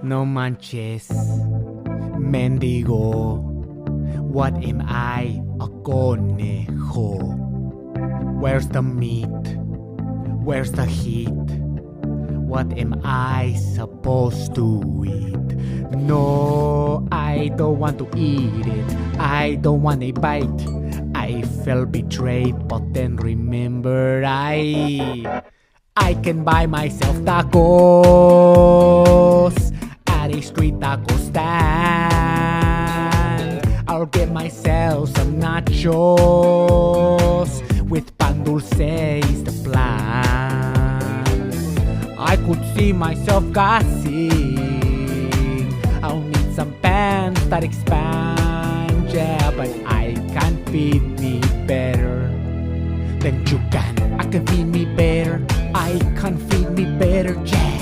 No manches, mendigo. What am I, a conejo? Where's the meat? Where's the heat? What am I supposed to eat? No, I don't want to eat it. I don't want a bite. I felt betrayed, but then remember I can buy myself tacos at a street taco stand. I'll get myself some nachos with pan dulce is the plan. I could see myself gassing. I'll need some pants that expand, yeah, but I can feed me better than you can. I can feed me better. I can feed me better, yeah.